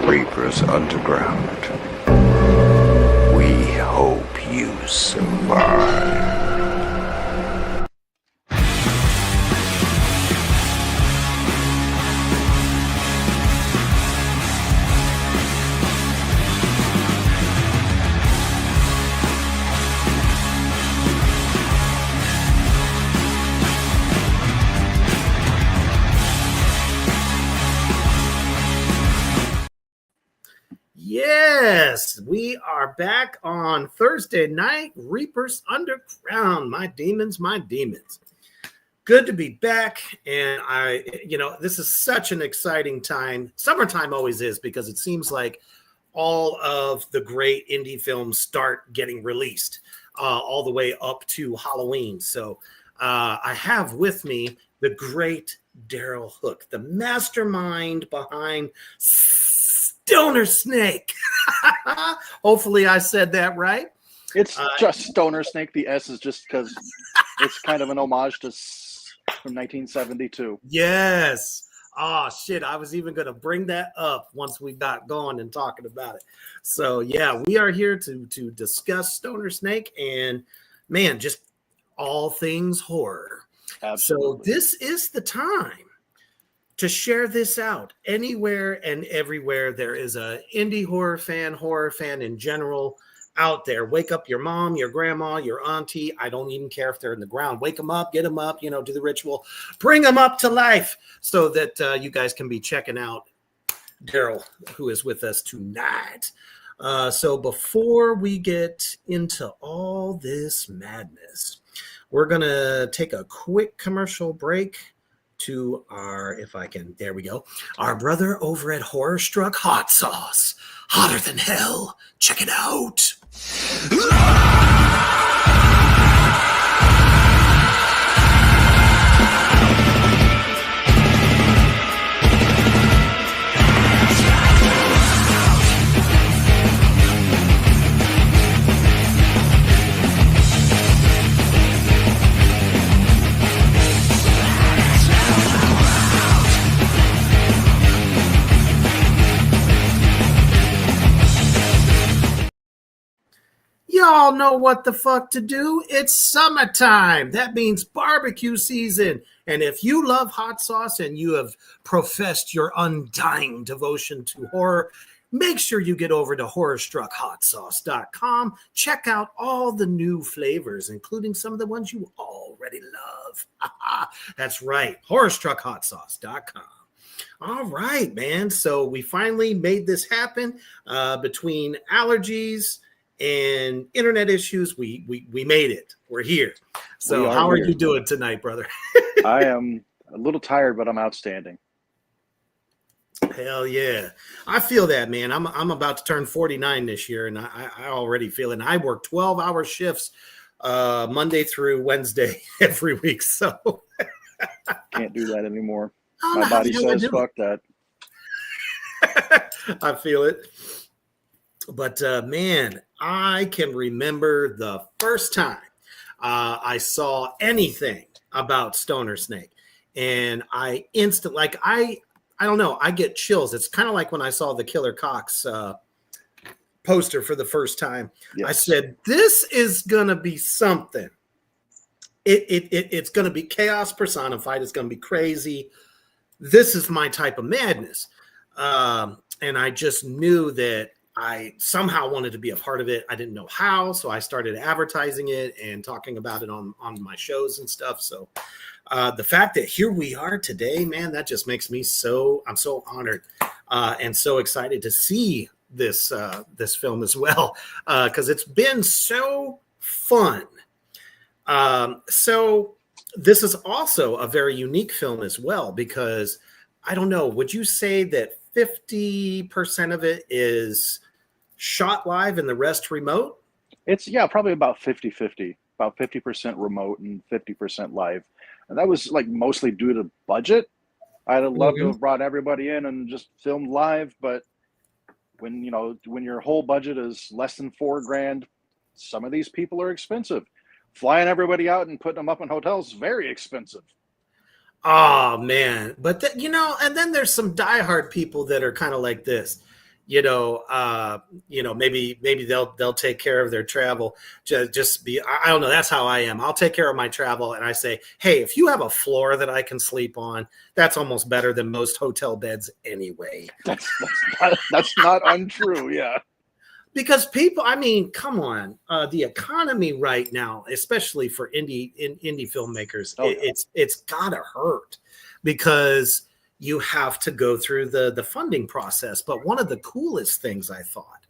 Reapers Underground. We hope you survive. Yes, we are back on Thursday night, Reapers Underground. My demons, my demons. Good to be back. And this is such an exciting time. Summertime always is, because it seems like all of the great indie films start getting released all the way up to Halloween. So I have with me the great Daryl Hook, the mastermind behind Stoner Snake. Hopefully I said that right. It's just Stoner Snake. The S is just because it's kind of an homage to from 1972. Yes. Oh, shit. I was even going to bring that up once we got going and talking about it. So, yeah, we are here to discuss Stoner Snake and, man, just all things horror. Absolutely. So this is the time to share this out. Anywhere and everywhere there is a indie horror fan in general out there. Wake up your mom, your grandma, your auntie. I don't even care if they're in the ground. Wake them up, get them up, do the ritual. Bring them up to life so that you guys can be checking out Daryl, who is with us tonight. So before we get into all this madness, we're going to take a quick commercial break to our brother over at Horror Struck Hot Sauce. Hotter than hell. Check it out. Y'all know what the fuck to do. It's summertime. That means barbecue season. And if you love hot sauce and you have professed your undying devotion to horror, make sure you get over to horrorstruckhotsauce.com. Check out all the new flavors, including some of the ones you already love. That's right, horrorstruckhotsauce.com. All right, man. So we finally made this happen between allergies and internet issues. We made it. We're here. So how are you doing tonight, brother? I am a little tired, but I'm outstanding. Hell yeah. I feel that, man. I'm about to turn 49 this year, and I already feel it. And I work 12-hour shifts Monday through Wednesday every week. So can't do that anymore. My body says fuck that. I feel it. But man, I can remember the first time I saw anything about Stoner Snake, and I don't know, I get chills. It's kind of like when I saw the Killer Cox poster for the first time. Yes. I said, this is gonna be something. It's gonna be chaos personified. It's gonna be crazy. This is my type of madness, and I just knew that I somehow wanted to be a part of it. I didn't know how, so I started advertising it and talking about it on my shows and stuff. So the fact that here we are today, man, that just makes me I'm so honored and so excited to see this film as well, because it's been so fun. So this is also a very unique film as well, because I don't know, would you say that 50% of it is shot live and the rest remote? It's probably about 50-50, about 50% remote and 50% live. And that was like mostly due to budget. I'd have loved to have brought everybody in and just filmed live, but when your whole budget is less than $4,000, some of these people are expensive. Flying everybody out and putting them up in hotels is very expensive. Oh man, but and then there's some diehard people that are kind of like this. maybe they'll take care of their travel. Just be, I don't know. That's how I am. I'll take care of my travel, and I say, hey, if you have a floor that I can sleep on, that's almost better than most hotel beds anyway. That's not untrue. Yeah. Because people, I mean, come on, the economy right now, especially for indie filmmakers, it's gotta hurt because you have to go through the funding process. But one of the coolest things I thought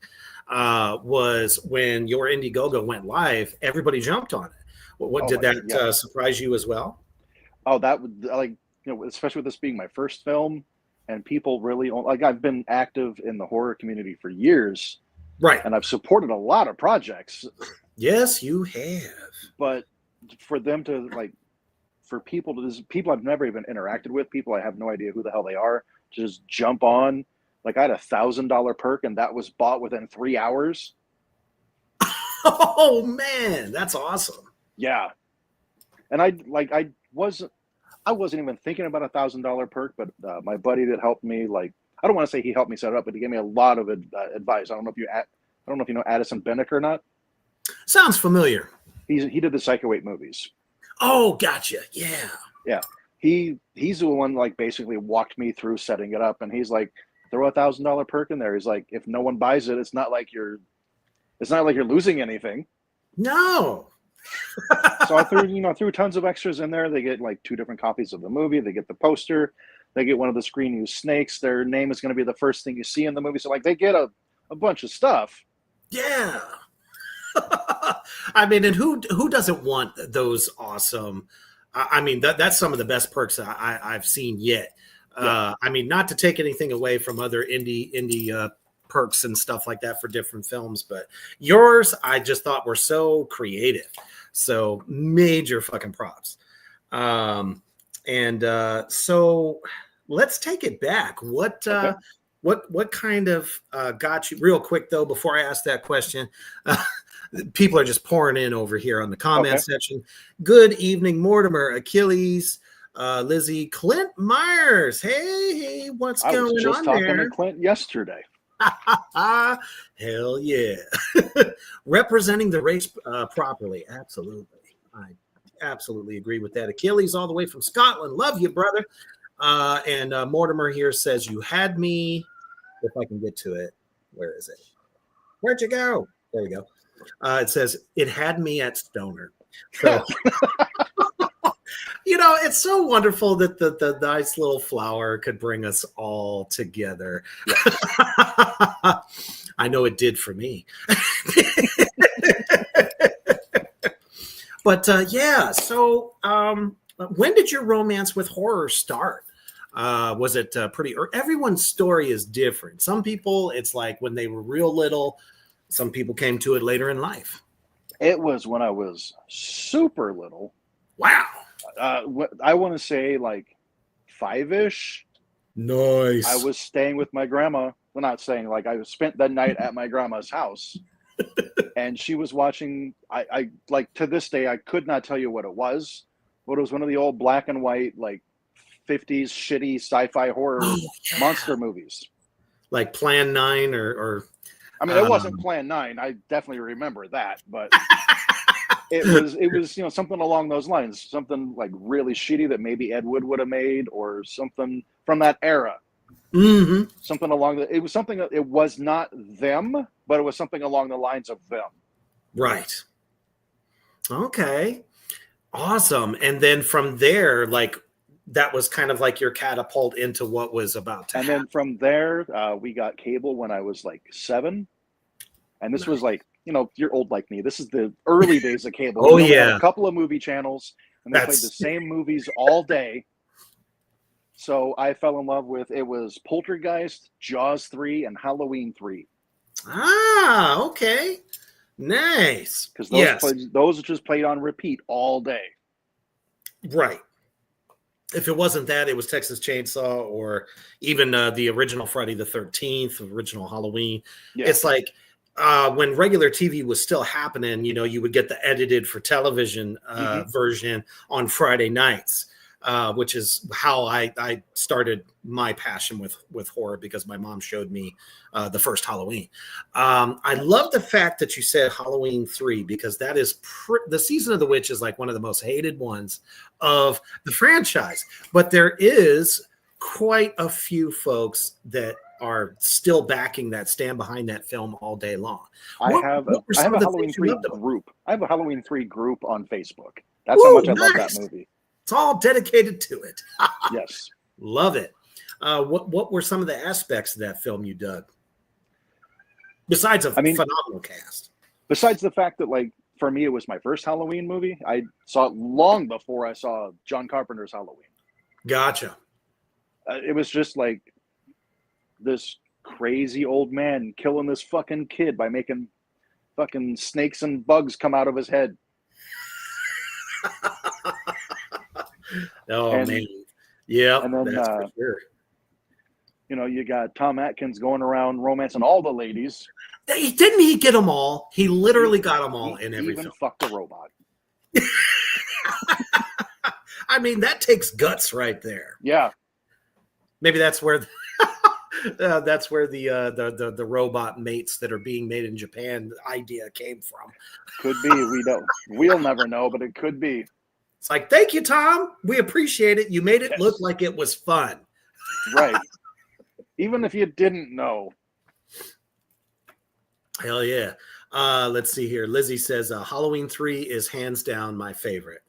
was when Your Indiegogo went live, everybody jumped on it. What did that surprise you as well? Oh, that would, like, especially with this being my first film, and people really, like, I've been active in the horror community for years. Right. And I've supported a lot of projects. Yes, you have. But for them to, like, for people I've never even interacted with, people I have no idea who the hell they are, to just jump on. Like, I had $1,000 perk and that was bought within 3 hours. Oh man, that's awesome. Yeah. And I wasn't even thinking about $1,000 perk, but my buddy that helped me, like, I don't want to say he helped me set it up, but he gave me a lot of advice. I don't know if you know Addison Bennick or not. Sounds familiar. He did the Psycho 8 movies. Oh, gotcha. Yeah. Yeah. He's the one, like, basically walked me through setting it up, and he's like, throw $1,000 perk in there. He's like, if no one buys it, it's not like you're losing anything. No. So I threw tons of extras in there. They get like 2 different copies of the movie. They get the poster. They get one of the screen use snakes. Their name is going to be the first thing you see in the movie. So, like, they get a bunch of stuff. Yeah. I mean, and who doesn't want those awesome? I mean, that's some of the best perks I've seen yet. Yeah. I mean, not to take anything away from other indie perks and stuff like that for different films, but yours, I just thought were so creative. So major fucking props. So let's take it back. What kind of got you, real quick though, before I ask that question, people are just pouring in over here on the comment section. Good evening, Mortimer, Achilles, Lizzie, Clint Myers. Hey, what's going on there? I was just talking to Clint yesterday. Hell yeah. Representing the race properly. Absolutely. I absolutely agree with that. Achilles all the way from Scotland. Love you, brother. And Mortimer here says, you had me, if I can get to it. Where is it? Where'd you go? There we go. It says, it had me at Stoner. So, it's so wonderful that the nice little flower could bring us all together. Yeah. I know it did for me. But so when did your romance with horror start? Was it pretty? Everyone's story is different. Some people, it's like when they were real little. Some people came to it later in life. It was when I was super little. Wow. I want to say like 5-ish. Nice. I was staying with my grandma. Well, not saying, like, I spent that night at my grandma's house. And she was watching, I like, to this day, I could not tell you what it was, but it was one of the old black and white, like, 50s shitty sci-fi horror monster movies. Like Plan 9 or I mean, it wasn't Plan 9. I definitely remember that, but it was something along those lines, something like really shitty that maybe Ed Wood would have made, or something from that era. Mm-hmm. Something along it was something, it was not them, but it was something along the lines of them. Right. Okay. Awesome. And then from there, like, that was kind of like your catapult into what was about to happen. Then from there, we got cable when I was like 7. And this was like, you're old like me. This is the early days of cable. Oh, yeah. A couple of movie channels, and they played the same movies all day. So I fell in love with, it was Poltergeist, Jaws 3, and Halloween 3. Ah, okay. Nice. Because those just played on repeat all day. Right. If it wasn't that, it was Texas Chainsaw, or even the original Friday the 13th, original Halloween. Yeah. It's like when regular TV was still happening, you would get the edited for television version on Friday nights. which is how I started my passion with horror, because my mom showed me the first Halloween. I love the fact that you said Halloween 3, because that is the Season of the Witch is like one of the most hated ones of the franchise. But there is quite a few folks that are still backing that, stand behind that film all day long. I have a Halloween 3 group. I have a Halloween 3 group on Facebook. That's how much I love that movie. It's all dedicated to it. Yes. Love it. What were some of the aspects of that film you dug? Besides phenomenal cast. Besides the fact that, like, for me, it was my first Halloween movie. I saw it long before I saw John Carpenter's Halloween. Gotcha. It was just like this crazy old man killing this fucking kid by making fucking snakes and bugs come out of his head. Man. Yeah. And then, that's for sure. You know, you got Tom Atkins going around romancing all the ladies. Didn't he get them all? He literally got them all in every even film. Fucked a robot. I mean, that takes guts right there. Yeah. Maybe that's where the robot mates that are being made in Japan idea came from. Could be. We'll never know, but it could be. It's like, thank you, Tom. We appreciate it. You made it look like it was fun. Right. Even if you didn't know. Hell yeah. Let's see here. Lizzie says Halloween 3 is hands down my favorite.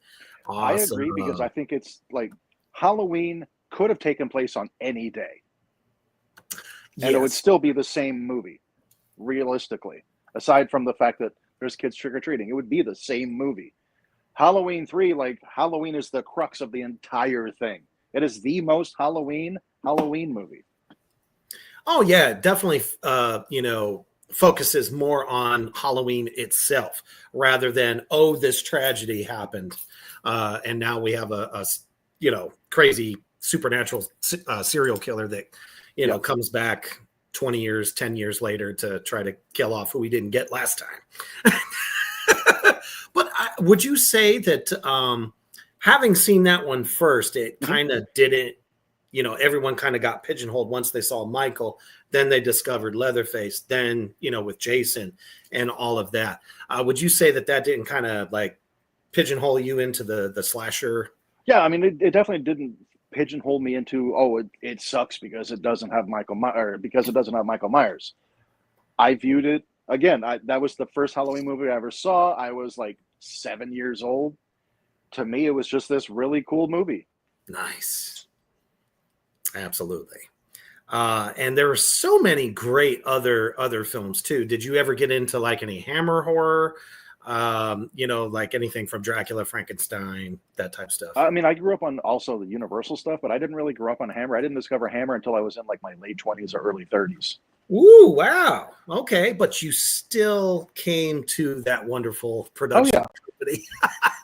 Awesome. I agree, because I think it's like Halloween could have taken place on any day. And it would still be the same movie, realistically. Aside from the fact that there's kids trick-or-treating, it would be the same movie. Halloween 3, like, Halloween is the crux of the entire thing. It is the most Halloween movie. Oh, yeah, definitely, focuses more on Halloween itself rather than, this tragedy happened. And now we have a crazy supernatural serial killer that, comes back 10 years later to try to kill off who we didn't get last time. But would you say that having seen that one first, it kind of didn't, everyone kind of got pigeonholed once they saw Michael, then they discovered Leatherface, then, with Jason and all of that. Would you say that didn't kind of like pigeonhole you into the slasher? Yeah, I mean, it definitely didn't pigeonhole me into, it sucks because it doesn't have Michael Myers. I viewed it, again, that was the first Halloween movie I ever saw. I was like 7 years old. To me, it was just this really cool movie. Nice. Absolutely. And there were so many great other films too. Did you ever get into like any Hammer horror? Like anything from Dracula, Frankenstein, that type of stuff? I mean, I grew up on also the Universal stuff, but I didn't really grow up on Hammer. I didn't discover Hammer until I was in like my late 20s or early 30s. Ooh, wow. Okay, but you still came to that wonderful production company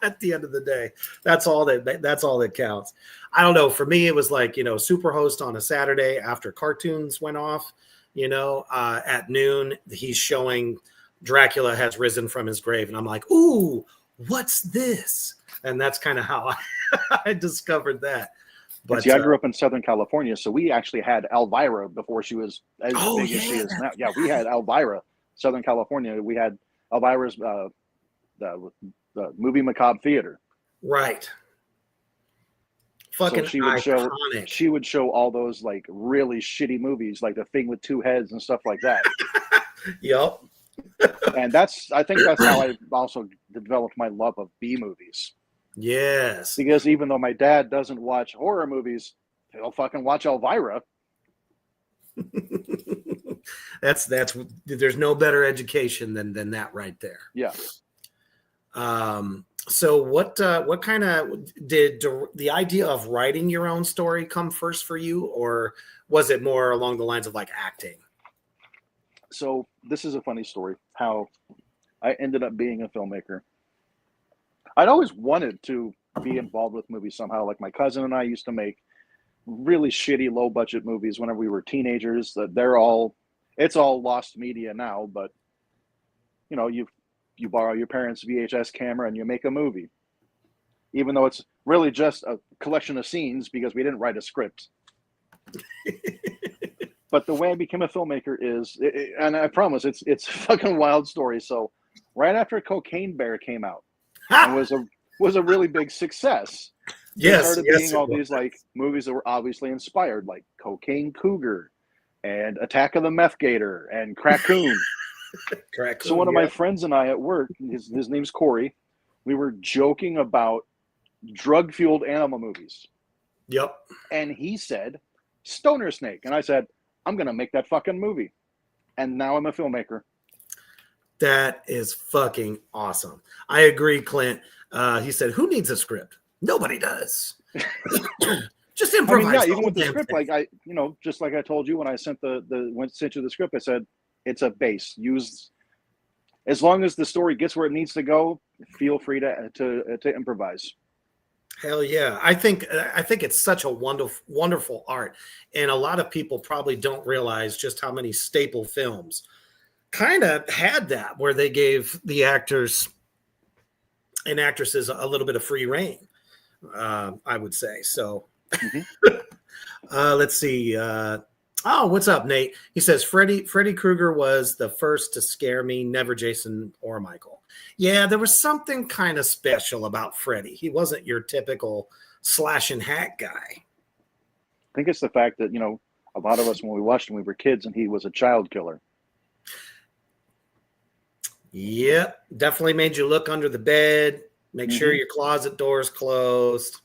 at the end of the day. That's all that counts. I don't know. For me, it was like, Superhost on a Saturday after cartoons went off, at noon, he's showing Dracula has risen from his grave. And I'm like, ooh, what's this? And that's kind of how I discovered that. But see, I grew up in Southern California, so we actually had Elvira before she was as big as she is now. Yeah, we had Elvira, Southern California. We had Elvira's the movie Macabre Theater. Right. Fucking so she would show all those like really shitty movies, like The Thing with Two Heads and stuff like that. Yep. And I think that's how I also developed my love of B movies. Yes. Because even though my dad doesn't watch horror movies, he'll fucking watch Elvira. That's there's no better education than that right there. Yeah. So what kind of did the idea of writing your own story come first for you, or was it more along the lines of like acting? So this is a funny story, how I ended up being a filmmaker. I'd always wanted to be involved with movies somehow. Like my cousin and I used to make really shitty low budget movies whenever we were teenagers. It's all lost media now, but you borrow your parents' VHS camera and you make a movie. Even though it's really just a collection of scenes because we didn't write a script. But the way I became a filmmaker is, and I promise it's a fucking wild story. So right after Cocaine Bear came out and was a really big success, there started being all these like movies that were obviously inspired, like Cocaine Cougar and Attack of the Meth Gator and Crackoon. So one of my friends and I at work, his name's Corey, we were joking about drug-fueled animal movies. Yep. And he said, Stoner Snake. And I said, I'm going to make that fucking movie. And now I'm a filmmaker. That is fucking awesome. I agree, Clint. He said, who needs a script? Nobody does. Just improvise. I mean, yeah, even with the script, like just like I told you when I sent you the script, I said, it's a base. Use, as long as the story gets where it needs to go, feel free to improvise. Hell yeah. I think it's such a wonderful art. And a lot of people probably don't realize just how many staple films kind of had that, where they gave the actors and actresses a little bit of free reign, I would say. So let's see. What's up, Nate? He says, Freddy Krueger was the first to scare me, never Jason or Michael. Yeah, there was something kind of special about Freddy. He wasn't your typical slash and hack guy. I think it's the fact that, a lot of us, when we watched him, we were kids and he was a child killer. Yep, definitely made you look under the bed, make sure your closet door's closed,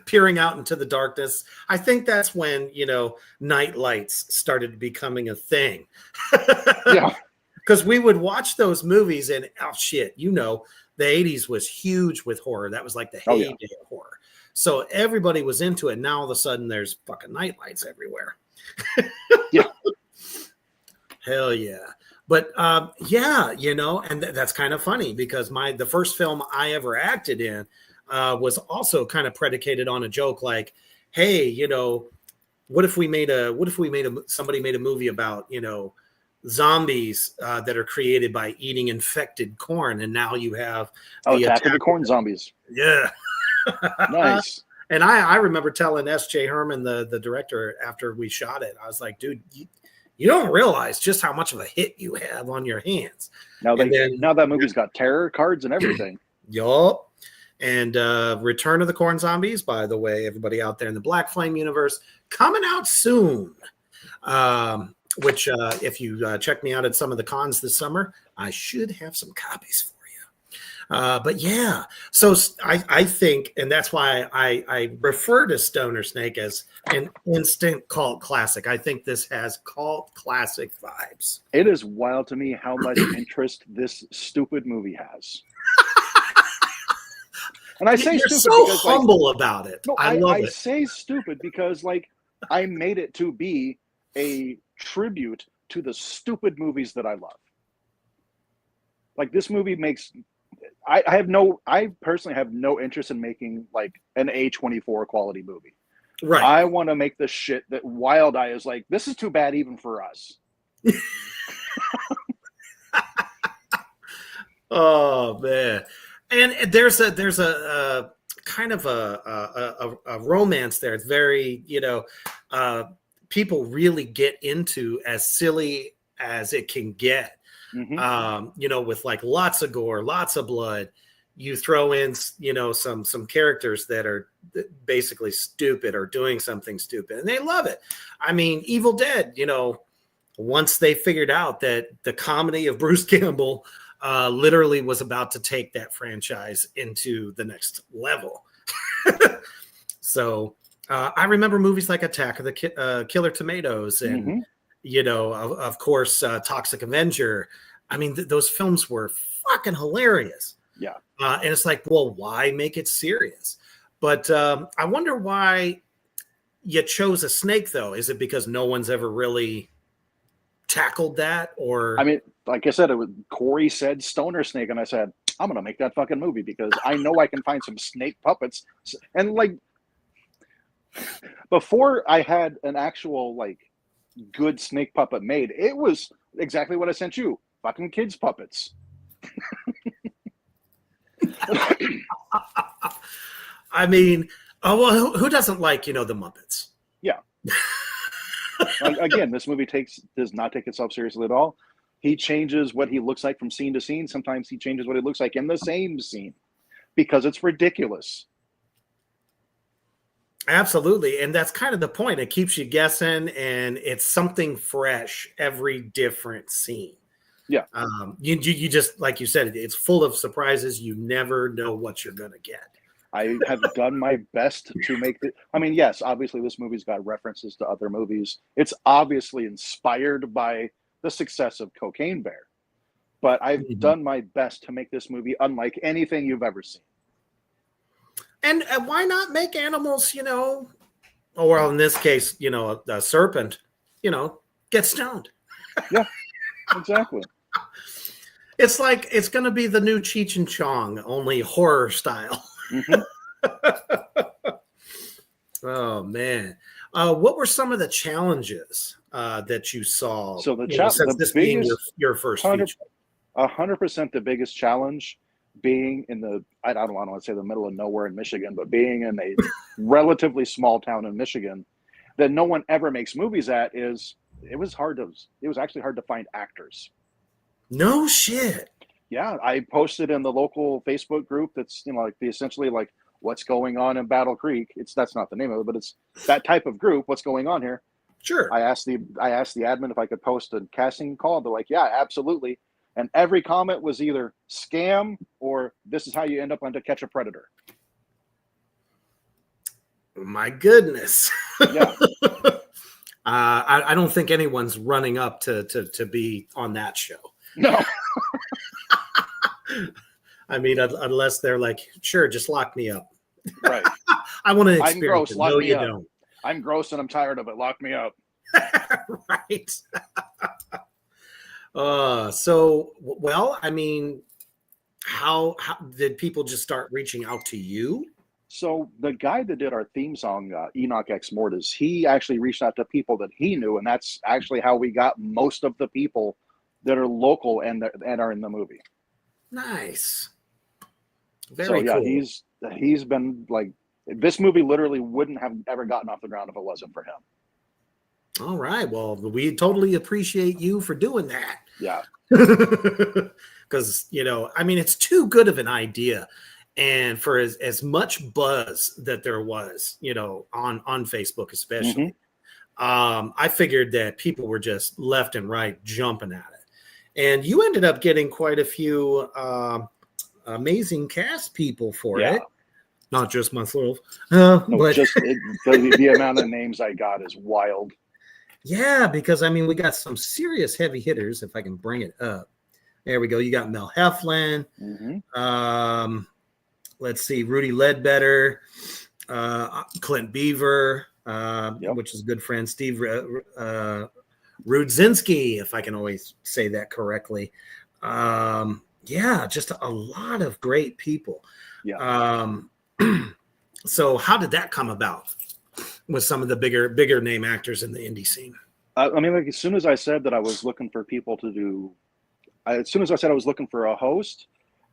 peering out into the darkness. I think that's when, night lights started becoming a thing. Yeah. Because we would watch those movies and, the 80s was huge with horror. That was like the heyday of horror. So everybody was into it. Now all of a sudden there's fucking night lights everywhere. Yeah. Hell yeah. But and that's kind of funny because the first film I ever acted in was also kind of predicated on a joke like, hey, what if somebody made a movie about, zombies that are created by eating infected corn, and now you have Attack of the Corn Zombies. Yeah. Nice. And I remember telling S.J. Herman, the director, after we shot it, I was like, dude, you don't realize just how much of a hit you have on your hands. Now that movie's got terror cards and everything. Yup. And Return of the Corn Zombies, by the way, everybody out there in the Black Flame universe, coming out soon. Which if you check me out at some of the cons this summer, I should have some copies for you. But yeah, so I think, and that's why I refer to Stoner Snake as an instant cult classic. I think this has cult classic vibes. It is wild to me how much interest this stupid movie has. And I say You're stupid so because humble about it. No, I love it. I say stupid because I made it to be a tribute to the stupid movies that I love. Like this movie makes I personally have no interest in making like an A24 quality movie. Right. I want to make the shit that Wild Eye is like, this is too bad even for us. Oh man. And there's a kind of a romance there. It's very, people really get into as silly as it can get. With like lots of gore, lots of blood. You throw in, some characters that are basically stupid or doing something stupid, and they love it. I mean, Evil Dead, once they figured out that the comedy of Bruce Campbell literally was about to take that franchise into the next level. So I remember movies like Attack of the Killer Tomatoes and, of course, Toxic Avenger. I mean, those films were fucking hilarious. Yeah. And it's like, well, why make it serious? But I wonder why you chose a snake, though. Is it because no one's ever really tackled that? Or I mean, like I said, Corey said Stoner Snake, and I said, I'm going to make that fucking movie because I know I can find some snake puppets. And like, before I had an actual like good snake puppet made, it was exactly what I sent you, fucking kids puppets. I mean, oh well, who doesn't like the Muppets? Yeah. Again, this movie does not take itself seriously at all. He changes what he looks like from scene to scene. Sometimes he changes what he looks like in the same scene because it's ridiculous. Absolutely, and that's kind of the point. It keeps you guessing, and it's something fresh every different scene. Yeah. You just, like you said, it's full of surprises. You never know what you're gonna get. I have done my best to make it. I mean, yes, obviously this movie's got references to other movies. It's obviously inspired by the success of Cocaine Bear, but I've done my best to make this movie unlike anything you've ever seen. And why not make animals, or well, in this case, a serpent, get stoned. Yeah, exactly. It's like it's going to be the new Cheech and Chong, only horror style. Oh man, what were some of the challenges that you saw? So since this being your first feature, 100% the biggest challenge being in the I don't want to say the middle of nowhere in Michigan, but being in a relatively small town in Michigan that no one ever makes movies at it was actually hard to find actors. No shit. Yeah, I posted in the local Facebook group that's essentially like what's going on in Battle Creek. That's not the name of it, but it's that type of group. What's going on here? Sure. I asked the admin if I could post a casting call. They're like, yeah, absolutely. And every comment was either scam or this is how you end up on To Catch a Predator. My goodness. Yeah. I don't think anyone's running up to be on that show. No. I mean, unless they're like, sure, just lock me up. Right. I want to experience I'm gross. it. Lock No, me you up. don't. I'm gross and I'm tired of it. Lock me up. Right. Well, I mean, how did people just start reaching out to you? So the guy that did our theme song, Enoch Ex Mortis, he actually reached out to people that he knew, and that's actually how we got most of the people that are local and are in the movie. Nice. Very cool. He's been like, this movie literally wouldn't have ever gotten off the ground if it wasn't for him. All right. Well, we totally appreciate you for doing that. Yeah. Because, I mean, it's too good of an idea. And for as much buzz that there was, on Facebook especially, I figured that people were just left and right jumping at it. And you ended up getting quite a few amazing cast people for it. Not just myself. But just the amount of names I got is wild. Yeah, because, I mean, we got some serious heavy hitters, if I can bring it up. There we go. You got Mel Heflin. Let's see, Rudy Ledbetter, Clint Beaver, which is a good friend, Steve Rudzinski, if I can always say that correctly. Just a lot of great people. Yeah. So how did that come about with some of the bigger name actors in the indie scene? I mean, like, as soon as I said that I was looking for people to do, as soon as I said I was looking for a host,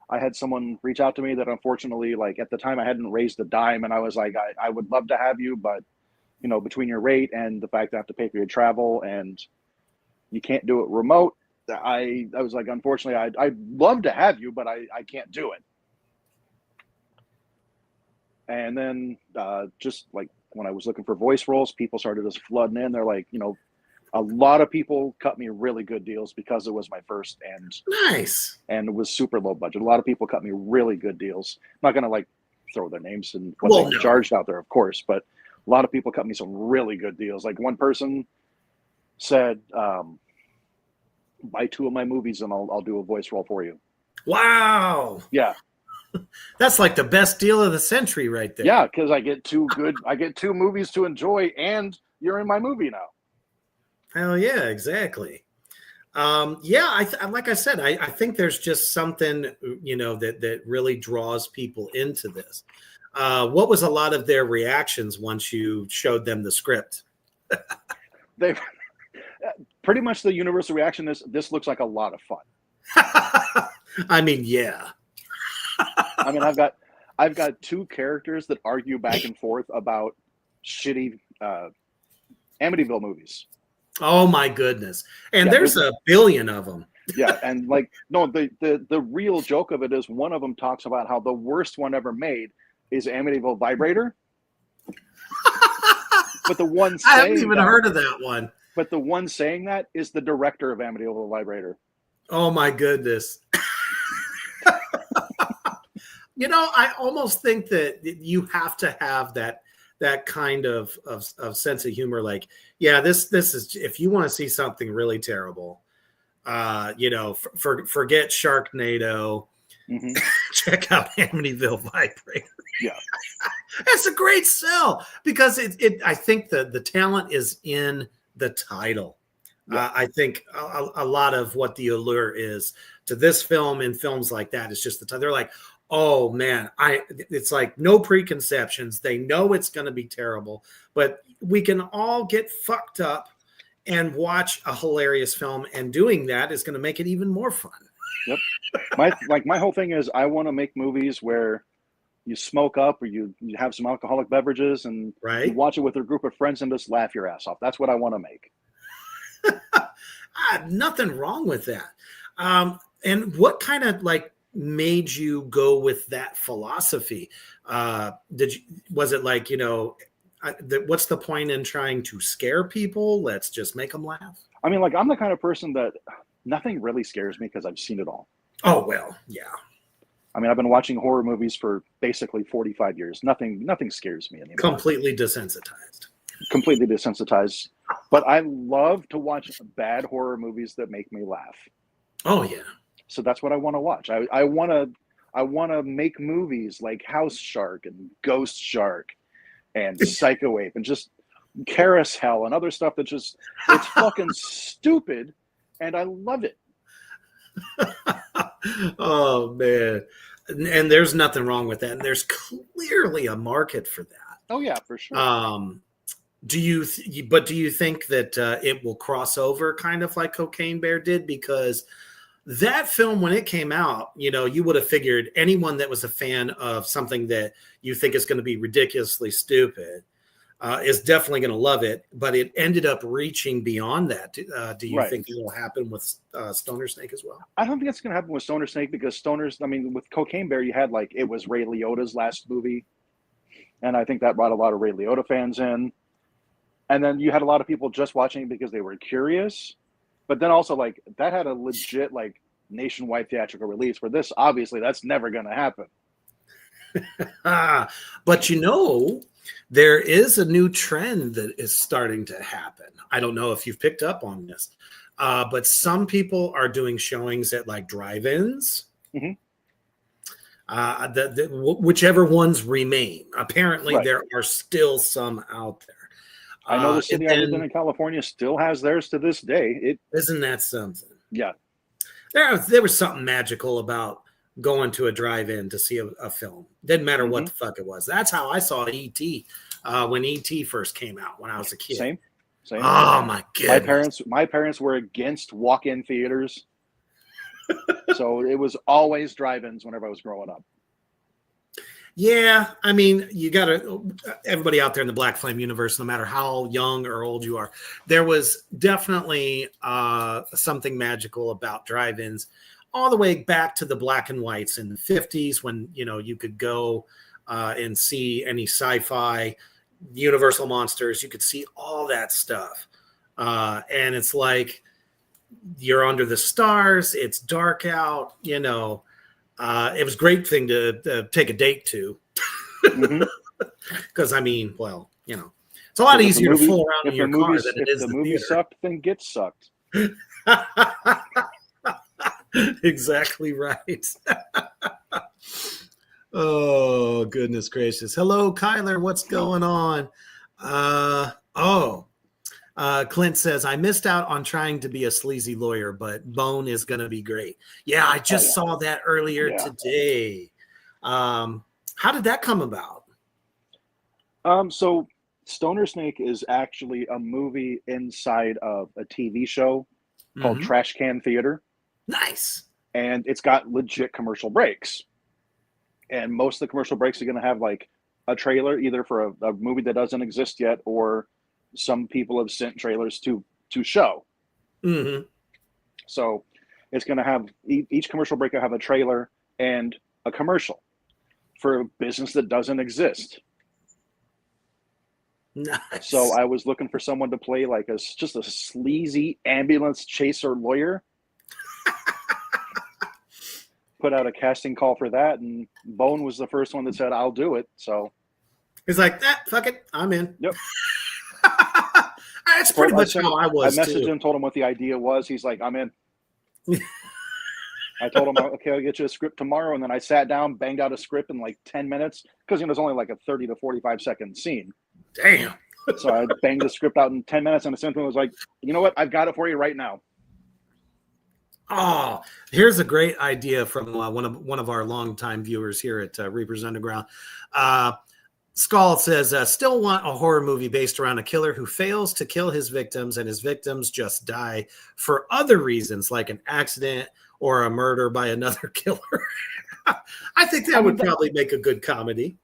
I had someone reach out to me that unfortunately, like, at the time I hadn't raised a dime, and I was like, I would love to have you, but between your rate and the fact that I have to pay for your travel and you can't do it remote, I was like, unfortunately, I'd love to have you, but I can't do it. And then just like when I was looking for voice roles, people started just flooding in. They're like, a lot of people cut me really good deals because it was my first and nice. And it was super low budget. A lot of people cut me really good deals. I'm not going to like throw their names and what they charged out there, of course, but a lot of people cut me some really good deals. Like one person said, buy 2 of my movies and I'll do a voice role for you. Wow. Yeah. That's like the best deal of the century right there. Yeah, because I get 2 movies to enjoy and you're in my movie now. Hell yeah, exactly. Like I said, I think there's just something, that really draws people into this. What was a lot of their reactions once you showed them the script? They pretty much the universal reaction is, this looks like a lot of fun. I mean, yeah. I mean, I've got I've got two characters that argue back and forth about shitty Amityville movies. Oh my goodness! And Yeah, there's a billion of them. Yeah, and like no, the real joke of it is one of them talks about how the worst one ever made is Amityville Vibrator. But the one I haven't saying even that, heard of that one. but the one saying that is the director of Amityville Vibrator. Oh my goodness! I almost think that you have to have that kind of sense of humor. Like, yeah, this is, if you want to see something really terrible, forget Sharknado. Mm-hmm. Check out Amityville Vibrator. Yeah, That's a great sell because I think the talent is in the title. Yeah. I think a lot of what the allure is to this film and films like that is just the title. They're like, oh man, it's like no preconceptions. They know it's going to be terrible, but we can all get fucked up and watch a hilarious film, and doing that is going to make it even more fun. Yep. My whole thing is I want to make movies where you smoke up or you have some alcoholic beverages and you watch it with a group of friends and just laugh your ass off. That's what I want to make. Nothing wrong with that. And what kind of made you go with that philosophy? Was it like, what's the point in trying to scare people? Let's just make them laugh. I mean, I'm the kind of person that nothing really scares me because I've seen it all. Oh, well, yeah. I mean, I've been watching horror movies for basically 45 years. Nothing scares me anymore. Completely desensitized. Completely desensitized. But I love to watch bad horror movies that make me laugh. Oh, yeah. So that's what I want to watch. I want to make movies like House Shark and Ghost Shark and Psycho Ape and just Carousel and other stuff that just, it's fucking stupid and I love it. Oh, man. And there's nothing wrong with that. And there's clearly a market for that. Oh, yeah, for sure. Do you think that it will cross over kind of like Cocaine Bear did? Because that film, when it came out, you would have figured anyone that was a fan of something that you think is going to be ridiculously stupid is definitely going to love it. But it ended up reaching beyond that. Do you think it will happen with Stoner Snake as well? I don't think it's going to happen with Stoner Snake because with Cocaine Bear, you had it was Ray Liotta's last movie. And I think that brought a lot of Ray Liotta fans in. And then you had a lot of people just watching it because they were curious. But then also, that had a legit, nationwide theatrical release. For this, obviously, that's never going to happen. But there is a new trend that is starting to happen. I don't know if you've picked up on this, but some people are doing showings at drive-ins. Mm-hmm. Whichever ones remain. Apparently, there are still some out there. I know the city I lived in California still has theirs to this day. Isn't that something? Yeah. There was something magical about going to a drive-in to see a film. Didn't matter what the fuck it was. That's how I saw E.T. When E.T. first came out when I was a kid. Same. Oh my goodness. My parents were against walk-in theaters. So it was always drive-ins whenever I was growing up. Yeah, I mean, you got to, everybody out there in the Black Flame universe, no matter how young or old you are, there was definitely something magical about drive-ins all the way back to the black and whites in the 50s when, you could go and see any sci-fi, Universal Monsters. You could see all that stuff. And it's like you're under the stars. It's dark out, it was a great thing to take a date to. Because, I mean, well, it's a lot easier to fool around in your car than it is the the movie theater. sucked, then get sucked. Exactly right. Oh, goodness gracious. Hello, Kyler. What's going on? Clint says, I missed out on trying to be a sleazy lawyer, but Bone is going to be great. Yeah, I just saw that earlier today. How did that come about? So Stoner Snake is actually a movie inside of a TV show called Trash Can Theater. Nice. And it's got legit commercial breaks. and most of the commercial breaks are going to have like a trailer either for a movie that doesn't exist yet, or some people have sent trailers to show. Mm-hmm. So it's going to have each commercial break will have a trailer and a commercial for a business that doesn't exist. Nice. So I was looking for someone to play like just a sleazy ambulance chaser lawyer. Put out a casting call for that, and Bone was the first one that said, "I'll do it." So he's like, fuck it, I'm in. Yep. That's pretty much how I was. I messaged him, told him what the idea was. He's like, "I'm in." I told him, "Okay, I'll get you a script tomorrow." And then I sat down, banged out a script in like 10 minutes because it was only like a 30 to 45 second scene. Damn. So I banged the script out in 10 minutes, and the sent was like, "You know what? I've got it for you right now." Oh, here's a great idea from one of our longtime viewers here at Reapers Underground. Skull says, still want a horror movie based around a killer who fails to kill his victims and his victims just die for other reasons, like an accident or a murder by another killer. I think that would probably make a good comedy.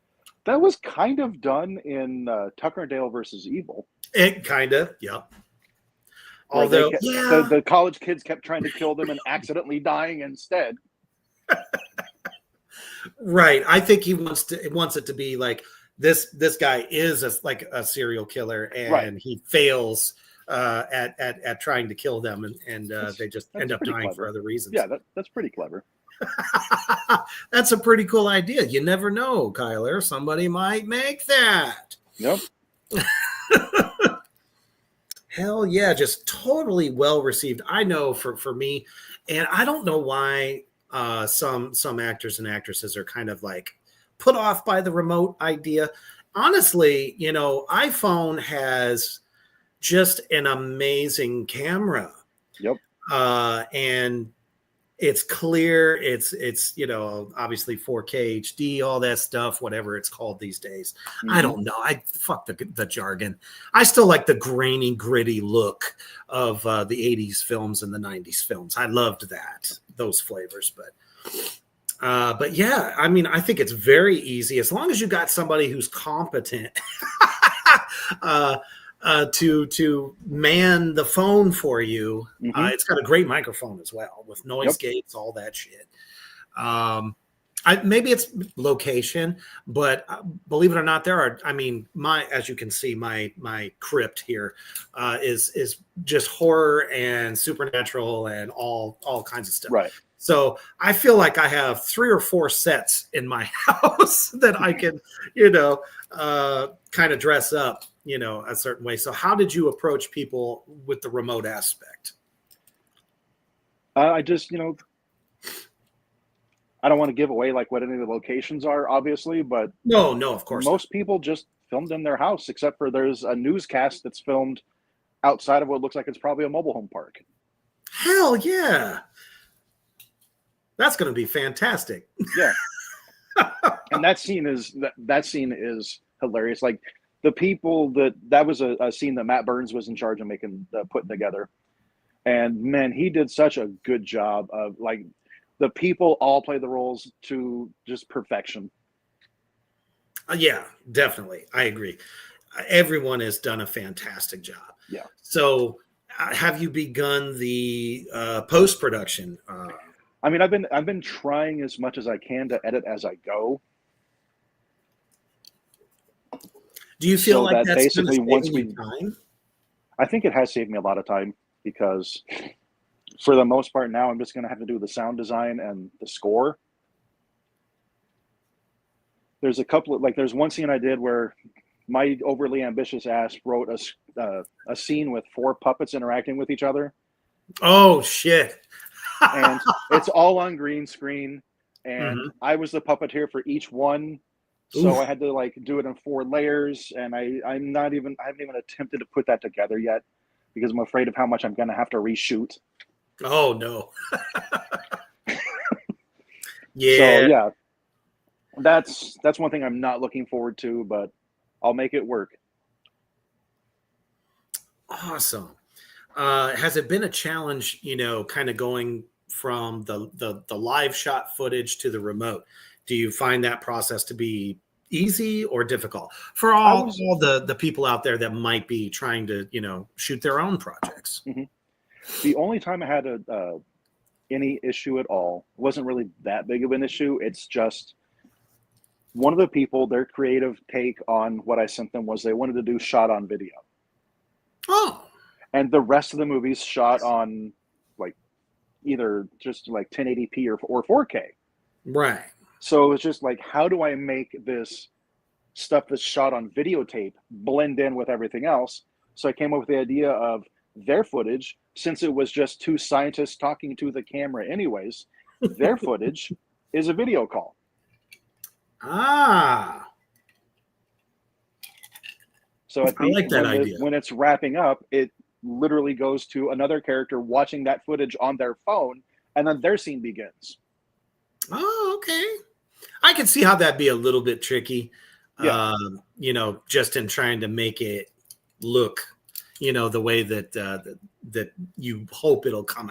That was kind of done in Tucker and Dale versus Evil. It kind of, yeah. Although, the college kids kept trying to kill them and accidentally dying instead. Right. I think he wants it to be like this guy is like a serial killer, and he fails at trying to kill them, and they just end up dying for other reasons. Yeah, that's pretty clever. That's a pretty cool idea. You never know, Kyler. Somebody might make that. Yep. Hell yeah, just totally well received. I know for me, and I don't know why some actors and actresses are kind of like put off by the remote idea. Honestly, iPhone has just an amazing camera. Yep. And it's clear. It's obviously 4K HD, all that stuff, whatever it's called these days. Mm-hmm. I don't know. I fuck the jargon. I still like the grainy, gritty look of the 80s films and the 90s films. I loved those flavors, but yeah, I mean, I think it's very easy as long as you got somebody who's competent to man the phone for you. Mm-hmm. It's got a great microphone as well with noise gates, all that shit. Maybe it's location, but believe it or not, as you can see, my crypt here is just horror and supernatural and all kinds of stuff. Right. So I feel like I have 3 or 4 sets in my house that I can, kind of dress up, a certain way. So how did you approach people with the remote aspect? I just, I don't want to give away like what any of the locations are, obviously, but no, of course. Most people just filmed in their house, except for there's a newscast that's filmed outside of what looks like it's probably a mobile home park. Hell yeah. That's going to be fantastic. Yeah. And that scene is hilarious. Like the people that was a scene that Matt Burns was in charge of putting together. And man, he did such a good job of like the people all play the roles to just perfection. Yeah, definitely. I agree. Everyone has done a fantastic job. Yeah. So have you begun the post-production? I mean, I've been trying as much as I can to edit as I go. Do you feel like that's basically once time? I think it has saved me a lot of time because for the most part now I'm just going to have to do the sound design and the score. There's a couple of there's one scene I did where my overly ambitious ass wrote a scene with 4 puppets interacting with each other. Oh shit. And it's all on green screen, and I was the puppeteer for each one, so I had to do it in 4 layers, and I haven't even attempted to put that together yet because I'm afraid of how much I'm going to have to reshoot. Oh no. Yeah. So yeah, that's one thing I'm not looking forward to, but I'll make it work. Awesome. Has it been a challenge, kind of going from the live shot footage to the remote? Do you find that process to be easy or difficult for I all was the people out there that might be trying to, shoot their own projects? mhm. The only time I had any issue at all wasn't really that big of an issue. It's just one of the people, their creative take on what I sent them was they wanted to do shot on video. Oh, And the rest of the movie's shot on like either just like 1080p or 4K. right. So it's just like, how do I make this stuff that's shot on videotape blend in with everything else? So I came up with the idea of their footage, since it was just two scientists talking to the camera anyways, their footage is a video call. Ah, So at I like that when idea. when it's wrapping up, it literally goes to another character watching that footage on their phone, and then their scene begins. Oh, okay. I can see how that'd be a little bit tricky. Yeah. Just in trying to make it look, the way that you hope it'll come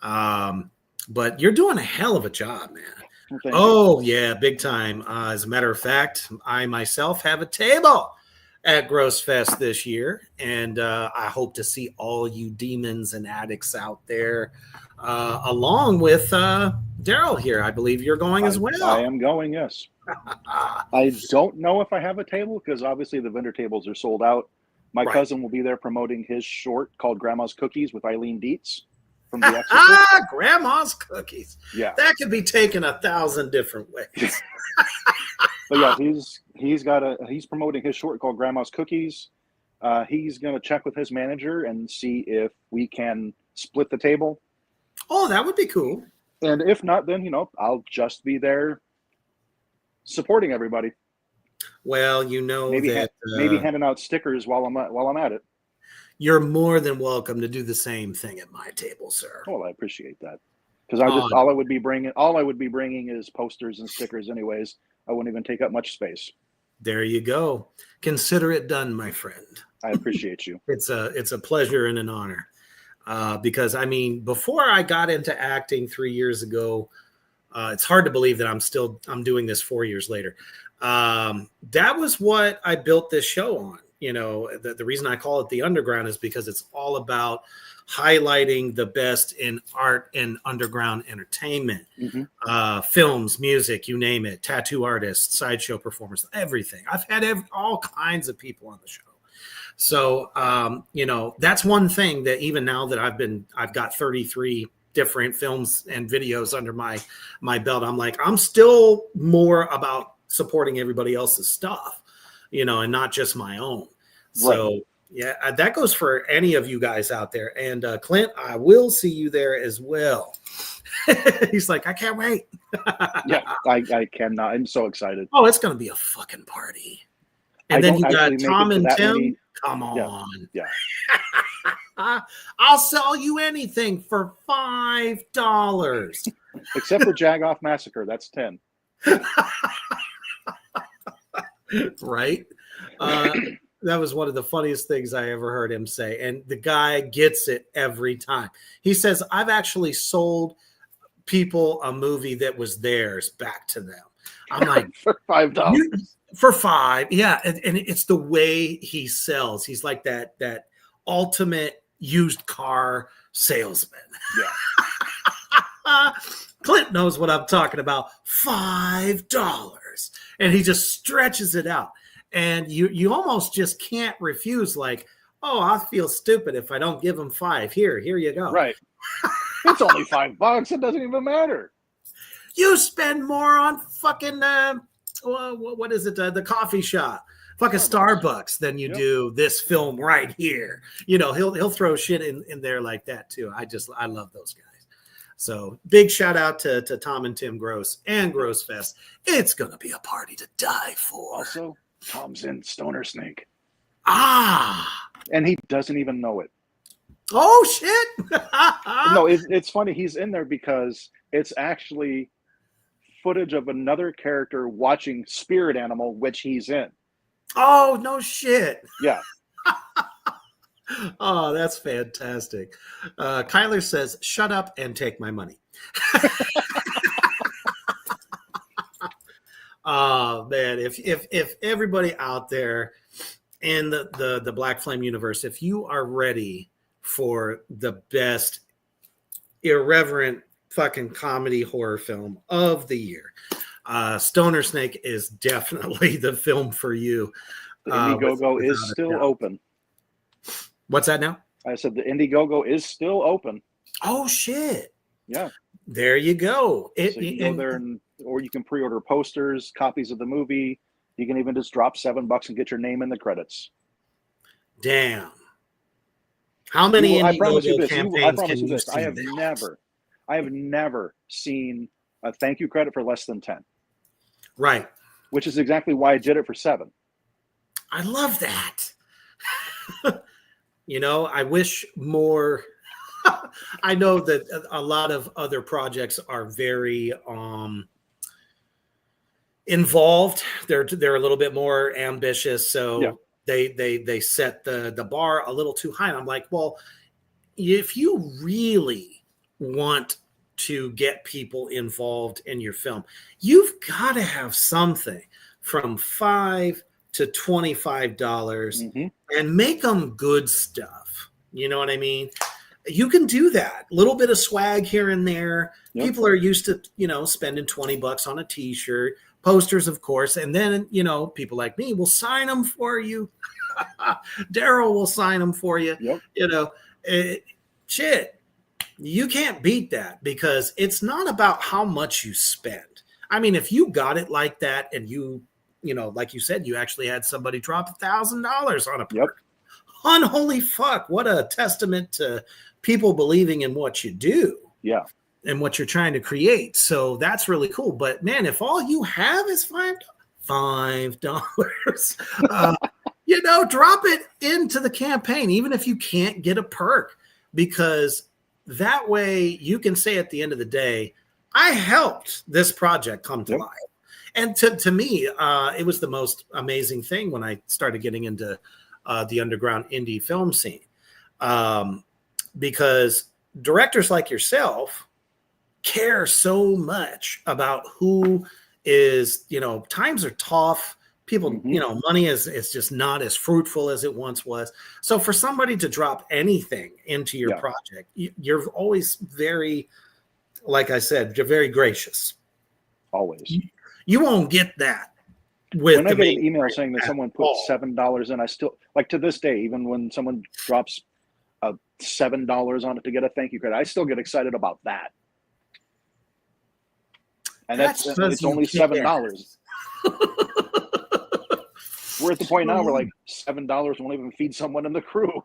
out. But you're doing a hell of a job, man. Well, thank you. Oh yeah, big time. As a matter of fact, I myself have a table at Gross Fest this year, and I hope to see all you demons and addicts out there, along with Daryl here. I believe you're going as well. I am going, yes. I don't know if I have a table because obviously the vendor tables are sold out. My Right. cousin will be there promoting his short called Grandma's Cookies with Eileen Dietz from The Exorcist. Grandma's cookies. Yeah. That could be taken 1,000 different ways. But yeah, he's promoting his short called Grandma's Cookies. He's gonna check with his manager and see if we can split the table. Oh, that would be cool. And if not, then I'll just be there supporting everybody. Well, Maybe that maybe handing out stickers while I'm at it. you're more than welcome to do the same thing at my table, sir. Well, I appreciate that because all I would be bringing is posters and stickers anyways. I wouldn't even take up much space. There you go. Consider it done, my friend. I appreciate you. It's a pleasure and an honor. Because before I got into acting 3 years ago, it's hard to believe that I'm doing this 4 years later. That was what I built this show on. The reason I call it The Underground is because it's all about highlighting the best in art and underground entertainment, films, music, you name it, tattoo artists, sideshow performers, everything. I've had all kinds of people on the show. So, that's one thing that even now that I've got 33 different films and videos under my belt, I'm like, I'm still more about supporting everybody else's stuff, and not just my own. So, right. Yeah, that goes for any of you guys out there. And Clint, I will see you there as well. He's like, I can't wait. Yeah, I cannot. I'm so excited. Oh, it's going to be a fucking party. And then you got Tom and Tim. Many... Come on. Yeah. I'll sell you anything for $5. Except for Jagoff Massacre. That's 10. Right? That was one of the funniest things I ever heard him say. And the guy gets it every time. He says, I've actually sold people a movie that was theirs back to them. I'm like, for $5. For $5. Yeah. And it's the way he sells. He's like that ultimate used car salesman. Yeah. Clint knows what I'm talking about. $5. And he just stretches it out. And you almost just can't refuse, like, oh, I feel stupid if I don't give him $5. Here you go. Right. It's only $5. It doesn't even matter. You spend more on fucking what is it? The coffee shop, fucking Starbucks than you do this film right here. He'll throw shit in there like that too. I love those guys. So big shout out to Tom and Tim Gross and Gross Fest. It's gonna be a party to die for. Also, Tom's in Stoner Snake. And he doesn't even know it. Oh shit! No, it's funny. He's in there because it's actually footage of another character watching Spirit Animal, which he's in. Oh, no shit. Yeah. Oh, that's fantastic. Kyler says, shut up and take my money. Man, if everybody out there in the Black Flame universe, if you are ready for the best irreverent fucking comedy horror film of the year, Stoner Snake is definitely the film for you. The Indiegogo is without a still doubt. open. What's that now? I said the Indiegogo is still open. Oh shit! Yeah. There you go. So you can go there or you can pre-order posters, copies of the movie. You can even just drop $7 and get your name in the credits. Damn. How many I promise you Indiegogo this. campaigns can you see? I have never seen a thank you credit for less than 10. Right. Which is exactly why I did it for 7. I love that. I wish more. I know that a lot of other projects are very involved. They're a little bit more ambitious, so Yeah. they set the bar a little too high. And I'm like, well, if you really want to get people involved in your film, you've got to have something from $5 to $25 and make them good stuff. You know what I mean? You can do that. A little bit of swag here and there. Yep. People are used to, spending $20 on a t-shirt, posters, of course. And then, people like me will sign them for you. Daryl will sign them for you. Yep. Shit. You can't beat that because it's not about how much you spend. I mean, if you got it like that and you like you said, you actually had somebody drop $1,000 on a Yep. Unholy fuck. What a testament to people believing in what you do. Yeah. And what you're trying to create. So that's really cool. But man, if all you have is $5, drop it into the campaign, even if you can't get a perk, because that way you can say at the end of the day, I helped this project come to life. And to me, it was the most amazing thing when I started getting into the underground indie film scene, because directors like yourself care so much about who is, times are tough. People, money is just not as fruitful as it once was. So for somebody to drop anything into your project, you're always very, like I said, you're very gracious. Always. You won't get that. When I get an email saying that someone put $7 in, I still, like to this day, even when someone drops $7 on it to get a thank you credit, I still get excited about that. And it's only $7. We're at the point now where like $7 won't even feed someone in the crew.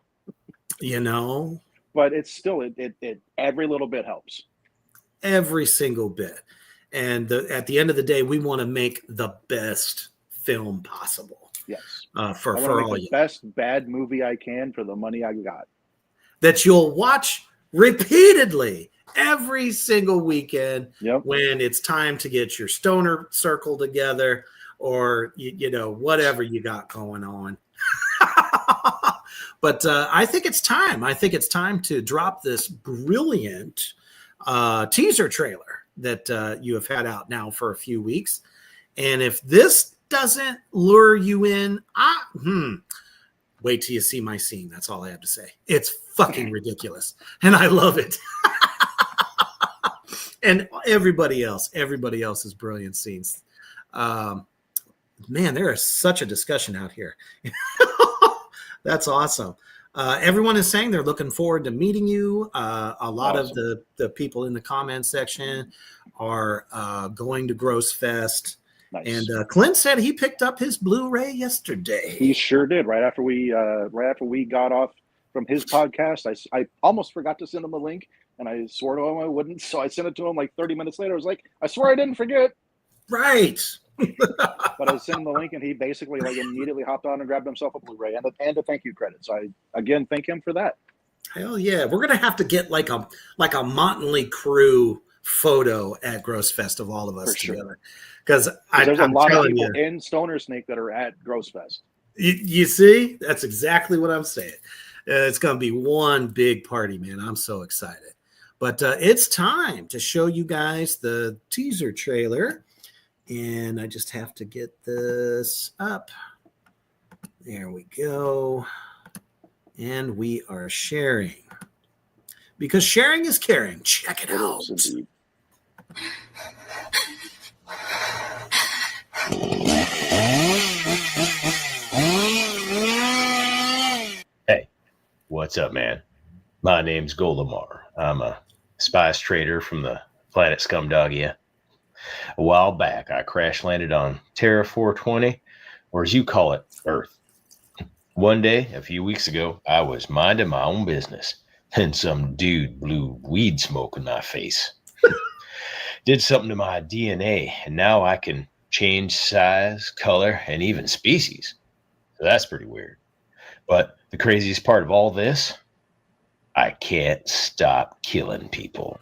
But it's still it every little bit helps. Every single bit. And at the end of the day, we want to make the best film possible. Yes. For all the best bad movie I can for the money I got. That you'll watch repeatedly every single weekend when it's time to get your stoner circle together or, whatever you got going on. But I think it's time. I think it's time to drop this brilliant teaser trailer that you have had out now for a few weeks. And if this doesn't lure you in, wait till you see my scene. That's all I have to say. It's fucking ridiculous. And I love it. And everybody else's brilliant scenes. Man, there is such a discussion out here. That's awesome. Everyone is saying they're looking forward to meeting you. A lot of the people in the comment section are going to Gross Fest. Nice. And Clint said he picked up his Blu-ray yesterday. He sure did. Right after we got off from his podcast, I almost forgot to send him a link, and I swore to him I wouldn't. So I sent it to him like 30 minutes later. I was like, I swear I didn't forget. Right. But I sent him the link, and he basically immediately hopped on and grabbed himself a Blu-ray and a thank you credit. So I again thank him for that. Hell yeah, we're gonna have to get like a Motley Crew photo at Gross Fest of all of us together, because there's a lot of people in Stoner Snake that are at Gross Fest. You see, that's exactly what I'm saying. It's gonna be one big party, man. I'm so excited. But it's time to show you guys the teaser trailer. And I just have to get this up. There we go. And we are sharing. Because sharing is caring. Check it out. Indeed. Hey, what's up, man? My name's Goldemar. I'm a spice trader from the planet Scumdogia. A while back, I crash landed on Terra 420, or as you call it, Earth. One day, a few weeks ago, I was minding my own business, and some dude blew weed smoke in my face. Did something to my DNA, and now I can change size, color, and even species. So that's pretty weird. But the craziest part of all this, I can't stop killing people.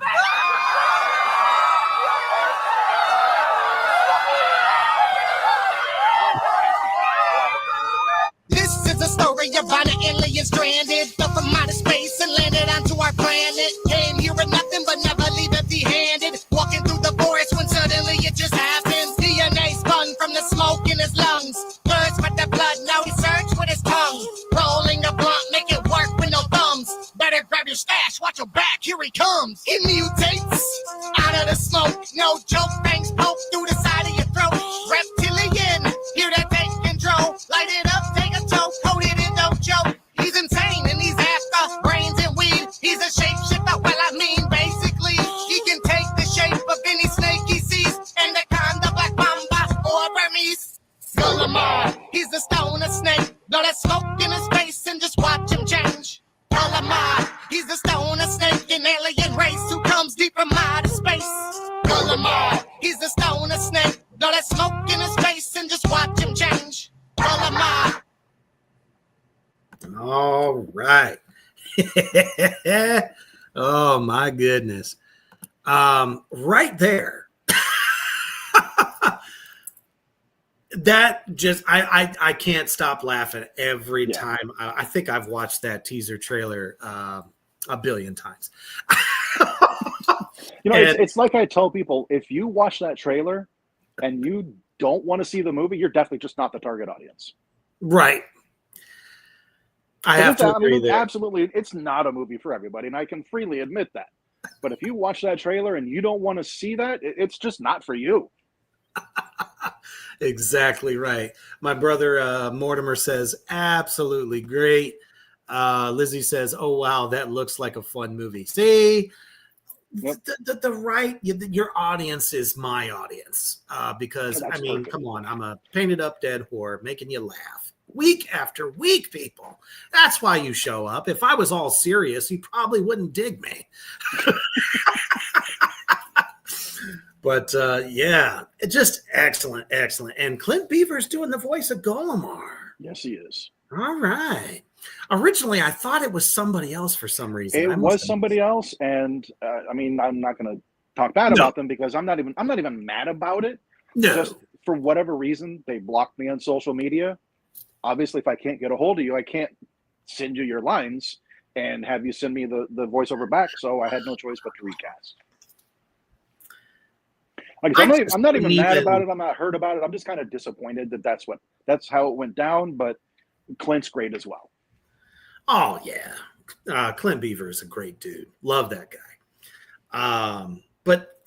This is a story about an alien stranded, fell from outer space and landed onto our planet. Came here with nothing but never leave empty-handed. Walking through the forest when suddenly it just happens. DNA spun from the smoke in his lungs. Birds with the blood, now he searched with his tongue. Rolling a blunt, make it work with no thumbs. Better grab your stash, watch your back, here he comes. He mutates out of the smoke, no joke. Fangs poke through the side of your throat. Reptilian, hear that tank control. Light it up, take a toke, hold it in, don't joke. He's insane and he's after brains and weed. He's a shapeshifter, well I mean basically he can take the shape of any snake he sees. Anaconda, black mamba, or Burmese. Guillemot, he's the stoner snake. Blow that smoke in his face and just watch him change. Guillemot, he's the stoner snake, an alien race who comes deep from outer space. Guillemot, he's the stoner snake. Blow that smoke in his face and just watch him change. Guillemot. All right. Oh my goodness. Right there. That just I can't stop laughing every time. I think I've watched that teaser trailer a billion times. You know, it's like I tell people, if you watch that trailer and you don't want to see the movie, you're definitely just not the target audience. Right. I have to agree there. Absolutely, it's not a movie for everybody, and I can freely admit that. But if you watch that trailer and you don't want to see that, it's just not for you. Exactly right. My brother Mortimer says, absolutely great. Lizzie says, oh, wow, that looks like a fun movie. See, Yep. Your audience is my audience because, That's I mean, perfect. come on, I'm a painted up dead whore making you laugh week after week, people. That's why you show up. If I was all serious, you probably wouldn't dig me. But yeah, just excellent. And Clint Beaver's doing the voice of Golemar. Yes, he is. All right. Originally, I thought it was somebody else for some reason. It was somebody else, and I mean, I'm not going to talk bad about them because I'm not even mad about it. No. Just for whatever reason, they blocked me on social media. Obviously, if I can't get a hold of you, I can't send you your lines and have you send me the voiceover back. So I had no choice but to recast. Like, I'm not even mad about it. I'm not hurt about it. I'm just kind of disappointed that that's how it went down. But Clint's great as well. Oh yeah, Clint Beaver is a great dude. Love that guy. But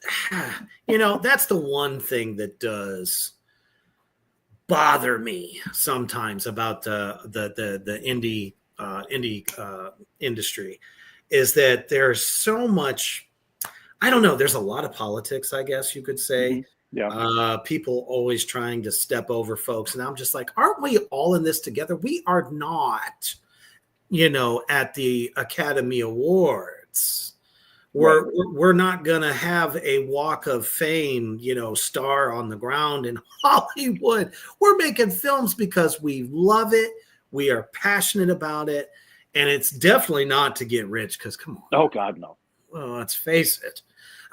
you know, that's the one thing that does bother me sometimes about the indie industry is that there's so much. I don't know. There's a lot of politics, I guess you could say. Mm-hmm. Yeah. People always trying to step over folks. And I'm just like, aren't we all in this together? We are not, you know, at the Academy Awards. We're not going to have a walk of fame, you know, star on the ground in Hollywood. We're making films because we love it. We are passionate about it. And it's definitely not to get rich because, come on. Oh, God, no. Well, let's face it.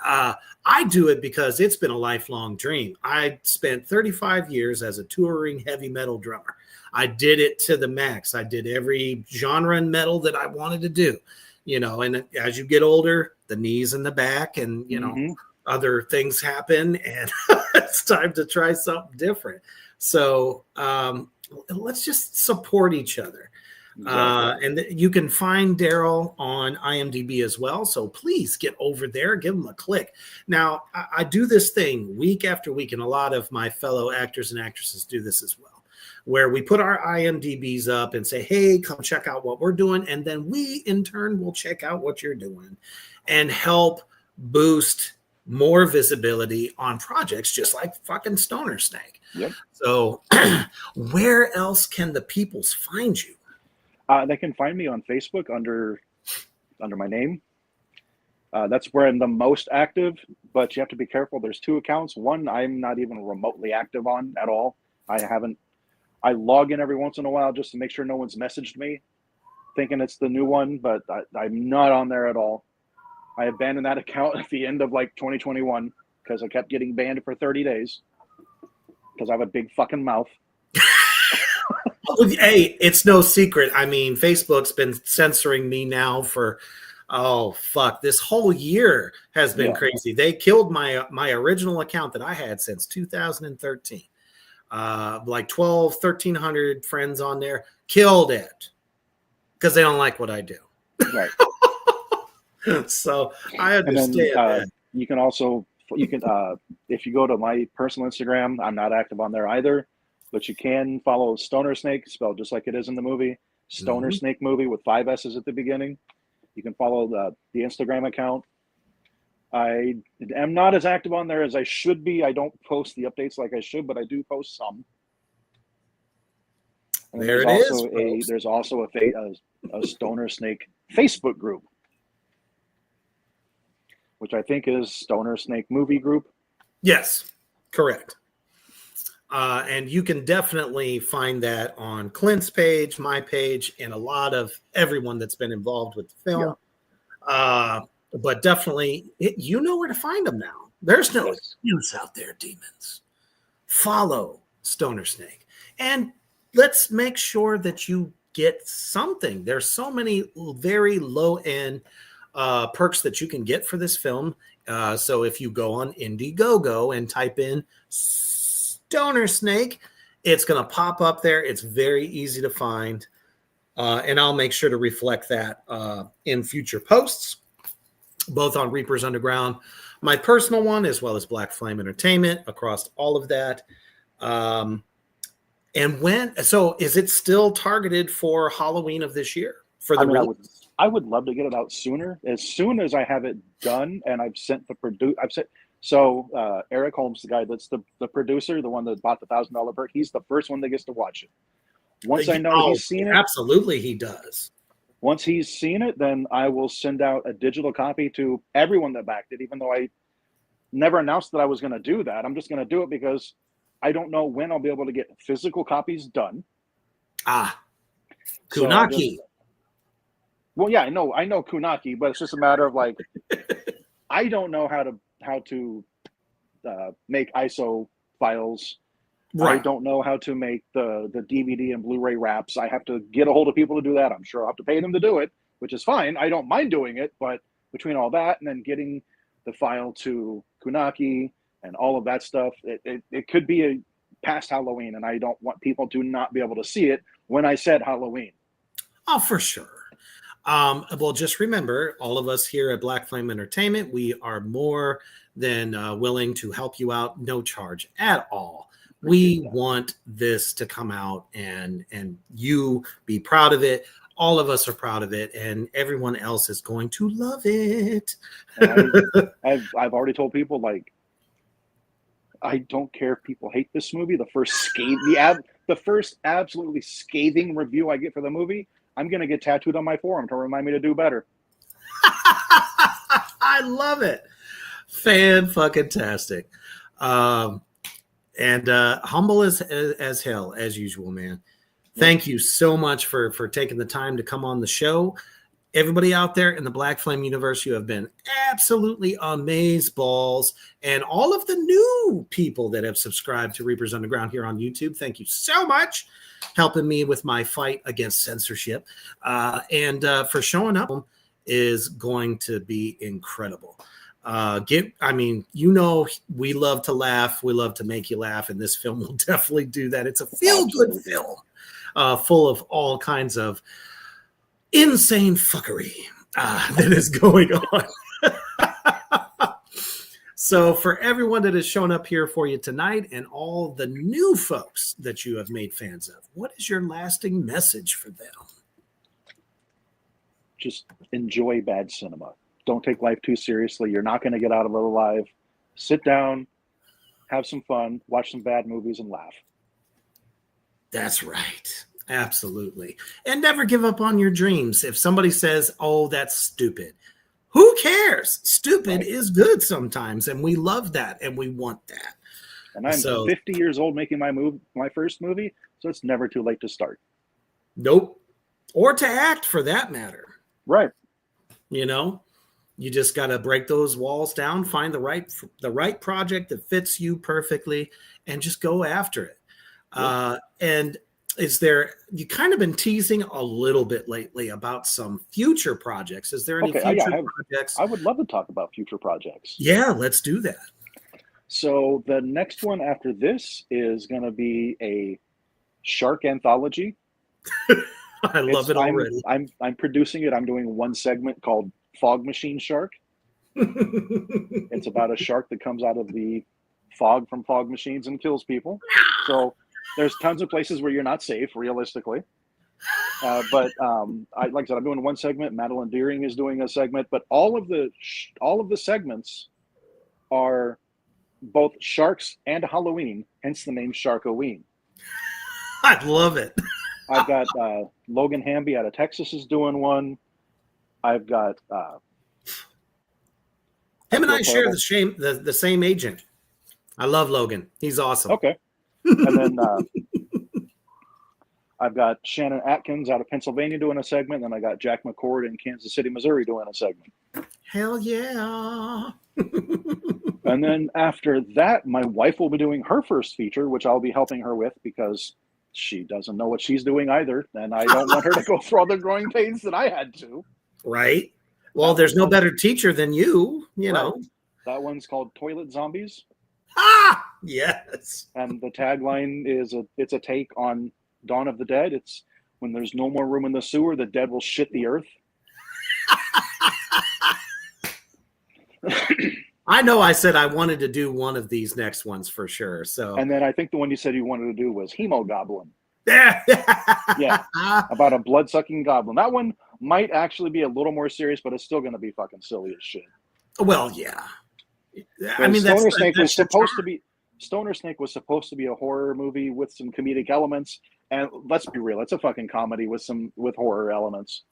I do it because it's been a lifelong dream. I spent 35 years as a touring heavy metal drummer. I did it to the max. I did every genre in metal that I wanted to do, you know, and as you get older, the knees and the back and, you know, other things happen, and it's time to try something different. So let's just support each other. And you can find Daryl on IMDb as well. So please get over there, give him a click. Now, I do this thing week after week, and a lot of my fellow actors and actresses do this as well, where we put our IMDbs up and say, hey, come check out what we're doing. And then we, in turn, will check out what you're doing and help boost more visibility on projects just like fucking Stoner Snake. Yep. So where else can the peoples find you? They can find me on Facebook under my name. That's where I'm the most active, but you have to be careful. There's 2 accounts. One I'm not even remotely active on at all. I log in every once in a while just to make sure no one's messaged me thinking it's the new one, but I'm not on there at all. I abandoned that account at the end of like 2021 because I kept getting banned for 30 days because I have a big fucking mouth. Hey, it's no secret. I mean, Facebook's been censoring me now for, this whole year has been crazy. They killed my original account that I had since 2013. Like 1,300 friends on there, killed it because they don't like what I do. Right. So I understand. And then, you can if you go to my personal Instagram, I'm not active on there either, but you can follow Stoner Snake, spelled just like it is in the movie, Stoner Snake Movie with 5 S's at the beginning. You can follow the Instagram account. I am not as active on there as I should be. I don't post the updates like I should, but I do post some. And there's also a Stoner Snake Facebook group, which I think is Stoner Snake Movie Group. Yes, correct. And you can definitely find that on Clint's page, my page, and a lot of everyone that's been involved with the film. Yeah. But definitely, you know where to find them now. There's no excuse out there, demons. Follow Stoner Snake. And let's make sure that you get something. There's so many very low-end perks that you can get for this film. So if you go on Indiegogo and type in Stoner Snake, it's going to pop up there. It's very easy to find. And I'll make sure to reflect that in future posts, both on Reapers Underground, my personal one, as well as Black Flame Entertainment, across all of that. So is it still targeted for Halloween of this year? I would love to get it out sooner. As soon as I have it done and I've sent Eric Holmes, the guy that's the producer, the one that bought the $1,000 bird, he's the first one that gets to watch it. Once I know he's seen it. Absolutely, he does. Once he's seen it, then I will send out a digital copy to everyone that backed it, even though I never announced that I was going to do that. I'm just going to do it because I don't know when I'll be able to get physical copies done. Kunaki. Well, yeah, I know Kunaki, but it's just a matter of like, I don't know how to make ISO files. Right. I don't know how to make the DVD and Blu-ray wraps. I have to get a hold of people to do that. I'm sure I'll have to pay them to do it, which is fine. I don't mind doing it, but between all that and then getting the file to Kunaki and all of that stuff, it could be past Halloween, and I don't want people to not be able to see it when I said Halloween. Oh, for sure. Well, just remember, all of us here at Black Flame Entertainment, we are more than willing to help you out, no charge at all. We want this to come out and you be proud of it. All of us are proud of it, and everyone else is going to love it. I've already told people, like, I don't care if people hate this movie. The first absolutely scathing review I get for the movie, I'm going to get tattooed on my forearm to remind me to do better. I love it. Fan-fucking-tastic. And humble as hell, as usual, man. Thank you so much for taking the time to come on the show. Everybody out there in the Black Flame universe, you have been absolutely amazeballs. And all of the new people that have subscribed to Reapers Underground here on YouTube, thank you so much. Helping me with my fight against censorship. And for showing up is going to be incredible. We love to laugh. We love to make you laugh, and this film will definitely do that. It's a feel-good film, full of all kinds of insane fuckery that is going on. So for everyone that has shown up here for you tonight and all the new folks that you have made fans of, what is your lasting message for them? Just enjoy bad cinema. Don't take life too seriously. You're not going to get out of it alive. Sit down, have some fun, watch some bad movies, and laugh. That's right. Absolutely. And never give up on your dreams. If somebody says, oh, that's stupid, who cares? Stupid is good sometimes, and we love that, and we want that. And I'm 50 years old making my first movie, so it's never too late to start. Nope. Or to act, for that matter. Right. You know, you just got to break those walls down, find the right project that fits you perfectly, and just go after it. Yep. And you kind of been teasing a little bit lately about some future projects. Is there any future projects? I would love to talk about future projects. Yeah, let's do that. So the next one after this is going to be a shark anthology. I love it already. I'm producing it. I'm doing one segment called Fog Machine Shark. It's about a shark that comes out of the fog from fog machines and kills people. So there's tons of places where you're not safe, realistically. But like I said, I'm doing one segment. Madeline Deering is doing a segment. But all of the segments are both sharks and Halloween, hence the name Sharkoween. I love it. I've got Logan Hamby out of Texas is doing one. I've got him and I share the same agent. I love Logan. He's awesome. Okay. And then I've got Shannon Atkins out of Pennsylvania doing a segment, and I got Jack McCord in Kansas City, Missouri doing a segment. Hell yeah. And then after that, my wife will be doing her first feature, which I'll be helping her with because she doesn't know what she's doing either, and I don't want her to go through all the growing pains that I had to. Right. Well, there's no better teacher than you know. That one's called Toilet Zombies. Ah, yes. And the tagline is it's a take on Dawn of the Dead. It's when there's no more room in the sewer, the dead will shit the earth. I know I said I wanted to do one of these next ones for sure. So, and then I think the one you said you wanted to do was Hemogoblin. Yeah. About a blood-sucking goblin. That one might actually be a little more serious, but it's still going to be fucking silly as shit. Well, yeah. I mean, Stoner Snake was supposed to be a horror movie with some comedic elements, and let's be real, it's a fucking comedy with horror elements.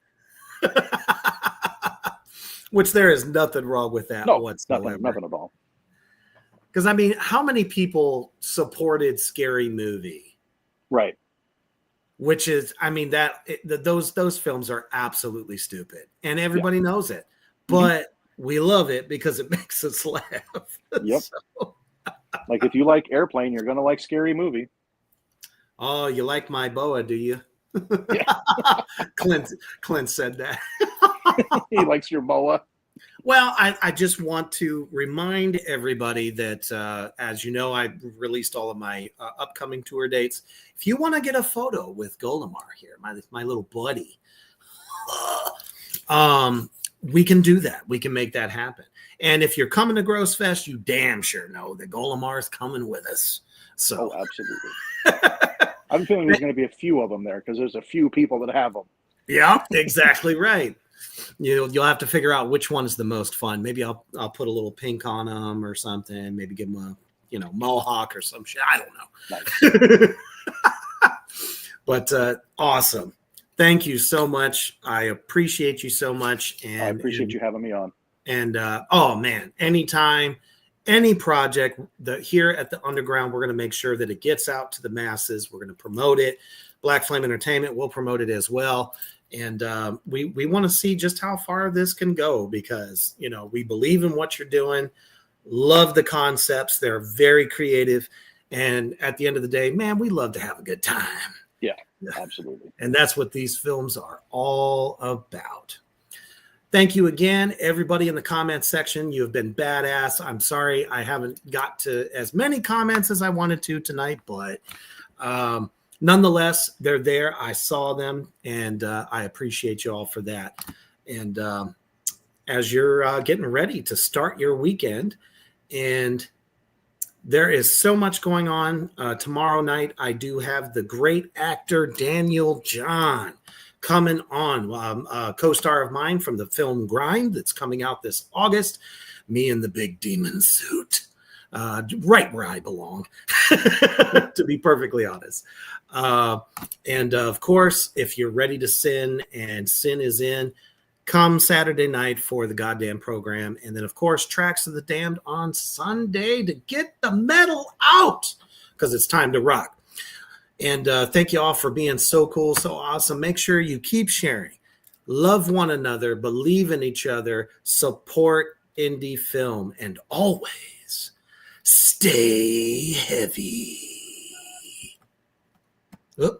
Which there is nothing wrong with that whatsoever. Nothing at all. Because I mean, how many people supported Scary Movie? Right. Which is, I mean, those films are absolutely stupid, and everybody knows it. But we love it because it makes us laugh. Yep. So. Like if you like Airplane, you're gonna like Scary Movie. Oh, you like my boa, do you? Yeah. Clint said that. He likes your boa. Well, I just want to remind everybody that, as you know, I released all of my upcoming tour dates. If you want to get a photo with Golimar here, my little buddy, we can do that. We can make that happen. And if you're coming to Gross Fest, you damn sure know that Golimar is coming with us. So, absolutely. I'm feeling there's going to be a few of them there because there's a few people that have them. Yeah, exactly right. You'll have to figure out which one is the most fun. Maybe I'll put a little pink on them or something. Maybe give them a mohawk or some shit. I don't know. Nice. But awesome. Thank you so much. I appreciate you so much. And I appreciate you having me on. And oh man, anytime, any project here at the Underground, we're going to make sure that it gets out to the masses. We're going to promote it. Black Flame Entertainment will promote it as well. And we want to see just how far this can go because, we believe in what you're doing. Love the concepts. They're very creative. And at the end of the day, man, we love to have a good time. Yeah, absolutely. And that's what these films are all about. thank you again, everybody in the comments section. You have been badass. I'm sorry I haven't got to as many comments as I wanted to tonight, but nonetheless, they're there. I saw them, and I appreciate you all for that. And as you're getting ready to start your weekend, and there is so much going on. Tomorrow night, I do have the great actor Daniel John coming on, a co-star of mine from the film Grind that's coming out this August. Me in the big demon suit, right where I belong, to be perfectly honest. And of course, if you're ready to sin and sin is in, come Saturday night for the goddamn program. And then, of course, Tracks of the Damned on Sunday to get the metal out, because it's time to rock. And thank you all for being so cool, so awesome. Make sure you keep sharing. Love one another. Believe in each other. Support indie film. And always stay heavy. Oh.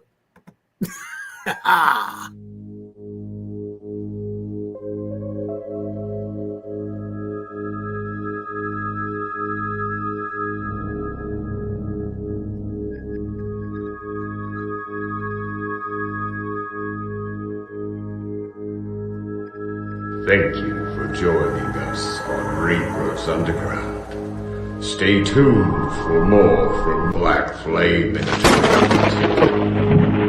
Thank you for joining us on Rebirth Underground. Stay tuned for more from Black Flame Entertainment.